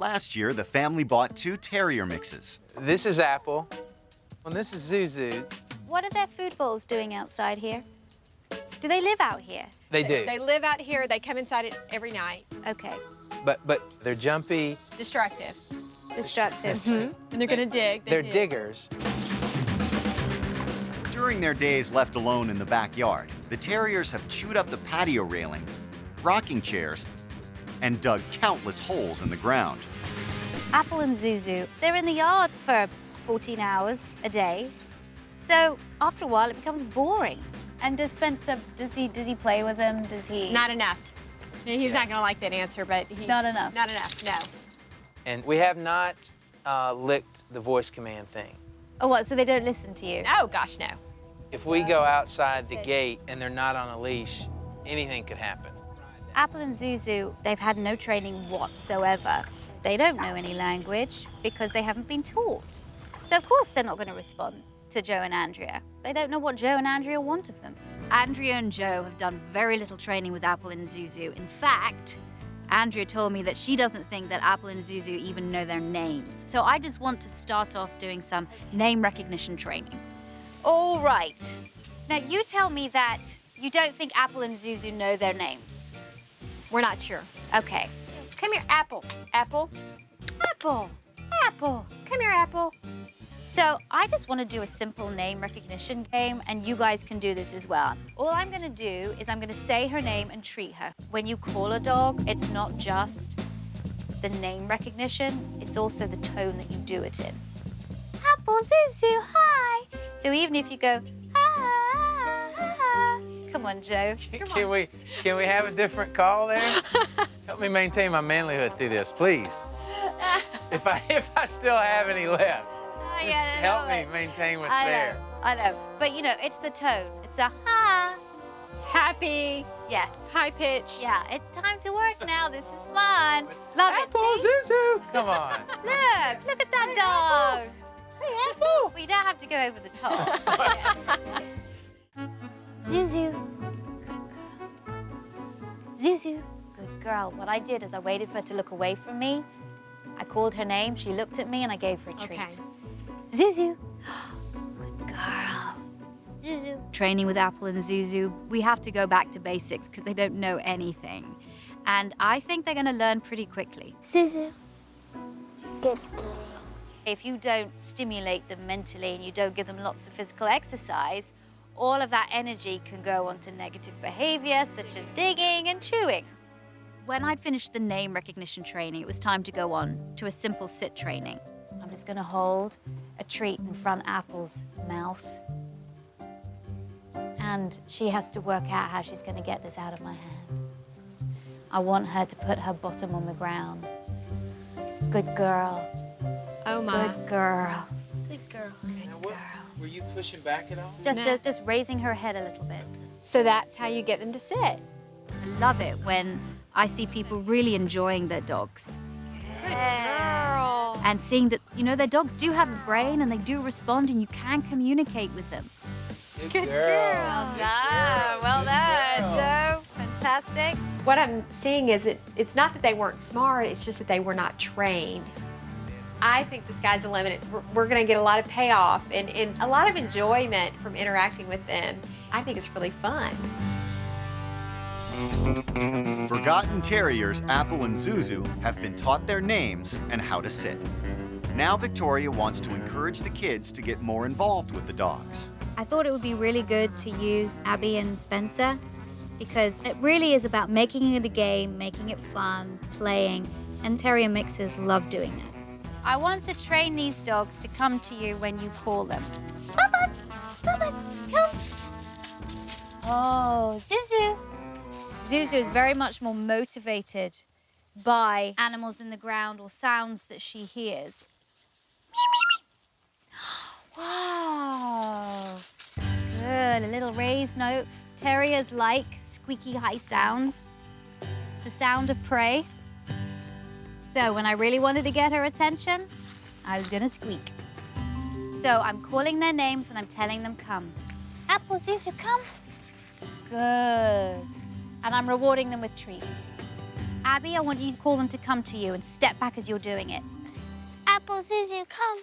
Last year, the family bought 2 terrier mixes. This is Apple, and this is Zuzu. What are their food bowls doing outside here? Do they live out here? They do. They live out here. They come inside it every night. Okay. But they're jumpy. Destructive. Destructive. And they're gonna dig. They're diggers. During their days left alone in the backyard, the terriers have chewed up the patio railing, rocking chairs, and dug countless holes in the ground. Apple and Zuzu, they're in the yard for 14 hours a day. So after a while, it becomes boring. And does Spencer, does he play with them? Does he? Not enough. He's not gonna like that answer, but Not enough. Not enough. No. And we have not licked the voice command thing. Oh, what? So they don't listen to you? Oh gosh, no. If we go outside the gate and they're not on a leash, anything could happen. Apple and Zuzu, they've had no training whatsoever. They don't know any language because they haven't been taught. So of course they're not going to respond to Joe and Andrea. They don't know what Joe and Andrea want of them. Andrea and Joe have done very little training with Apple and Zuzu. In fact, Andrea told me that she doesn't think that Apple and Zuzu even know their names. So I just want to start off doing some name recognition training. All right. Now you tell me that you don't think Apple and Zuzu know their names. We're not sure. Okay. Come here, Apple. Apple. Apple. Apple. Come here, Apple. So I just want to do a simple name recognition game, and you guys can do this as well. All I'm going to do is I'm going to say her name and treat her. When you call a dog, it's not just the name recognition, it's also the tone that you do it in. Apple, Zuzu, hi. So even if you go, ah, come on, Joe. Can we have a different call there? Help me maintain my manlyhood through this, please. If I still have any left, just help me maintain what's there. I know. But you know, it's the tone. It's a ha. It's happy. Yes. High pitch. Yeah, it's time to work now. This is fun. Love Apple, it. See? Zuzu, come on. Look at that dog. Hey, Apple. We don't have to go over the top. Zuzu. Zuzu. Good girl. What I did is I waited for her to look away from me. I called her name. She looked at me, and I gave her a treat. Okay. Zuzu. Good girl. Zuzu. Training with Apple and Zuzu, we have to go back to basics because they don't know anything. And I think they're going to learn pretty quickly. Zuzu. Good girl. If you don't stimulate them mentally and you don't give them lots of physical exercise, all of that energy can go on to negative behavior such as digging and chewing. When I'd finished the name recognition training, it was time to go on to a simple sit training. I'm just going to hold a treat in front of Apple's mouth. And she has to work out how she's going to get this out of my hand. I want her to put her bottom on the ground. Good girl. Oh my. Good girl. Good girl. Good girl. Were you pushing back at all? Just raising her head a little bit. So that's how you get them to sit. I love it when I see people really enjoying their dogs. Good girl. And seeing that, you know, their dogs do have a brain and they do respond and you can communicate with them. Good girl. Well done. Well done, Joe. Fantastic. What I'm seeing is it's not that they weren't smart, it's just that they were not trained. I think the sky's the limit. We're going to get a lot of payoff and a lot of enjoyment from interacting with them. I think it's really fun. Forgotten terriers Apple and Zuzu have been taught their names and how to sit. Now Victoria wants to encourage the kids to get more involved with the dogs. I thought it would be really good to use Abby and Spencer because it really is about making it a game, making it fun, playing, and terrier mixers love doing that. I want to train these dogs to come to you when you call them. Papas, Papas, come. Oh, Zuzu. Zuzu is very much more motivated by animals in the ground or sounds that she hears. Wow. Good, a little raised note. Terriers like squeaky high sounds. It's the sound of prey. So when I really wanted to get her attention, I was gonna squeak. So I'm calling their names and I'm telling them come. Apple, Zuzu, come. Good. And I'm rewarding them with treats. Abby, I want you to call them to come to you and step back as you're doing it. Apple, Zuzu, come.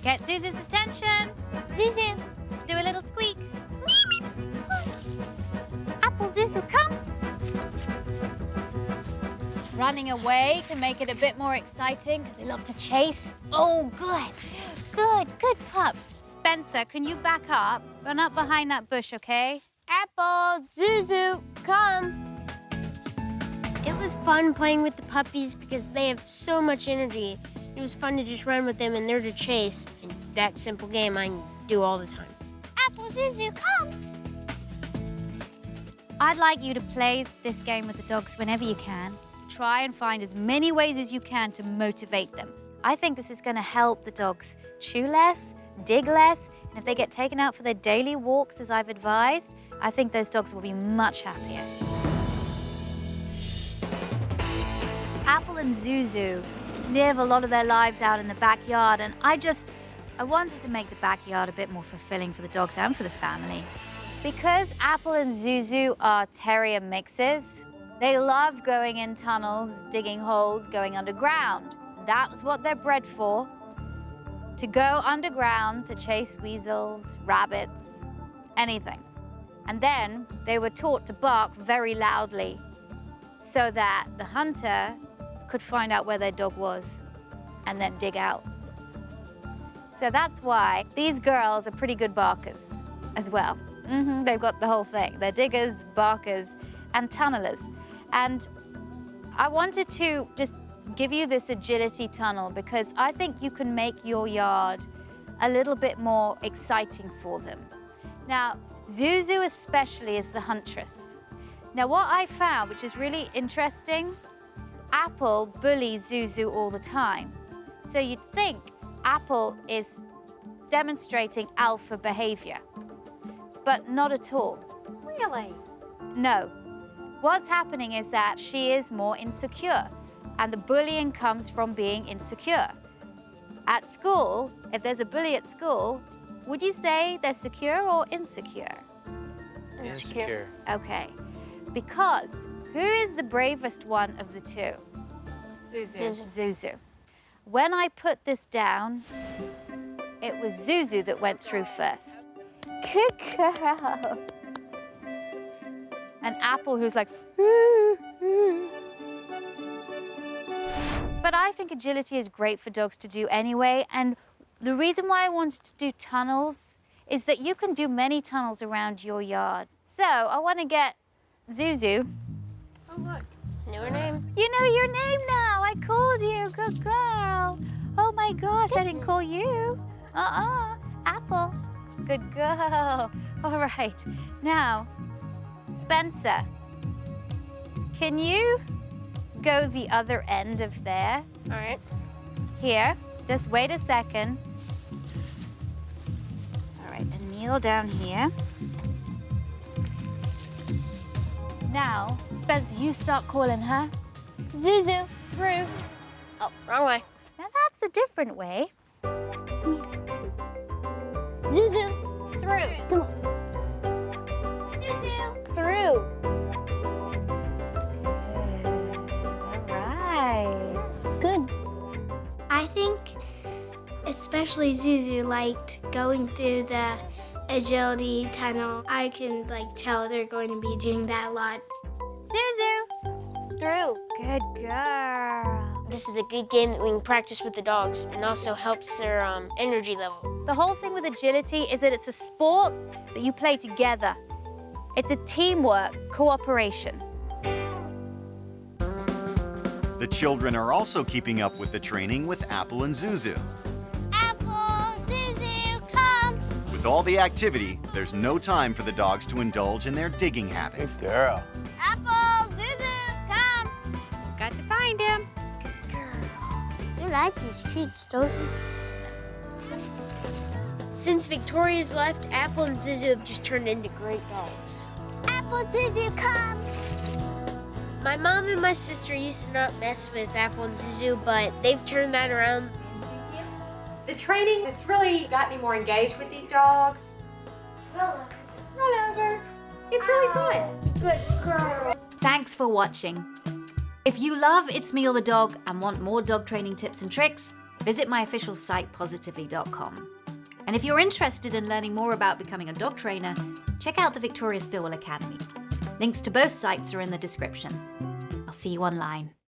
Get Zuzu's attention. Zuzu. Do a little squeak. Apple, Zuzu, come. Running away can make it a bit more exciting because they love to chase. Oh, good. Good pups. Spencer, can you back up? Run up behind that bush, okay? Apple, Zuzu, come. It was fun playing with the puppies because they have so much energy. It was fun to just run with them and they're to chase. And that simple game I do all the time. Apple, Zuzu, come. I'd like you to play this game with the dogs whenever you can. Try and find as many ways as you can to motivate them. I think this is going to help the dogs chew less, dig less, and if they get taken out for their daily walks, as I've advised, I think those dogs will be much happier. Apple and Zuzu live a lot of their lives out in the backyard, and I wanted to make the backyard a bit more fulfilling for the dogs and for the family. Because Apple and Zuzu are terrier mixes, they love going in tunnels, digging holes, going underground. That's what they're bred for, to go underground to chase weasels, rabbits, anything. And then they were taught to bark very loudly so that the hunter could find out where their dog was and then dig out. So that's why these girls are pretty good barkers as well. They've got the whole thing. They're diggers, barkers, and tunnelers. And I wanted to just give you this agility tunnel because I think you can make your yard a little bit more exciting for them. Now, Zuzu especially is the huntress. Now, what I found, which is really interesting, Apple bullies Zuzu all the time. So you'd think Apple is demonstrating alpha behavior, but not at all. Really? No. What's happening is that she is more insecure, and the bullying comes from being insecure. At school, if there's a bully at school, would you say they're secure or insecure? Insecure. Okay. Because who is the bravest one of the two? Zuzu. Zuzu. When I put this down, it was Zuzu that went through first. Good girl. And Apple, who's like, But I think agility is great for dogs to do anyway. And the reason why I wanted to do tunnels is that you can do many tunnels around your yard. So I want to get Zuzu. Oh, look. Knew her name. You know your name now. I called you. Good girl. Oh, my gosh, I didn't call you. Apple. Good girl. All right. Now, Spencer, can you go the other end of there? All right. Here. Just wait a second. All right, and kneel down here. Now, Spencer, you start calling her. Zuzu, through. Oh, wrong way. Now that's a different way. Zuzu, through. Come on. Zuzu, through. All right. Good. I think especially Zuzu liked going through the agility tunnel. I can tell they're going to be doing that a lot. Zuzu, Through. good girl. This is a good game that we can practice with the dogs and also helps their energy level. The whole thing with agility is that it's a sport that you play together. It's a teamwork, cooperation. The children are also keeping up with the training with Apple and Zuzu. Apple, Zuzu, come. With all the activity, there's no time for the dogs to indulge in their digging habit. Good girl. Apple, Zuzu, come. Got to find him. They like these treats, don't they? Since Victoria's left, Apple and Zuzu have just turned into great dogs. Apple, Zuzu, come. My mom and my sister used to not mess with Apple and Zuzu, but they've turned that around. The training has really got me more engaged with these dogs. Roll over. It's really fun. Good girl. Thanks for watching. If you love It's Me or the Dog and want more dog training tips and tricks, visit my official site, positively.com. And if you're interested in learning more about becoming a dog trainer, check out the Victoria Stilwell Academy. Links to both sites are in the description. I'll see you online.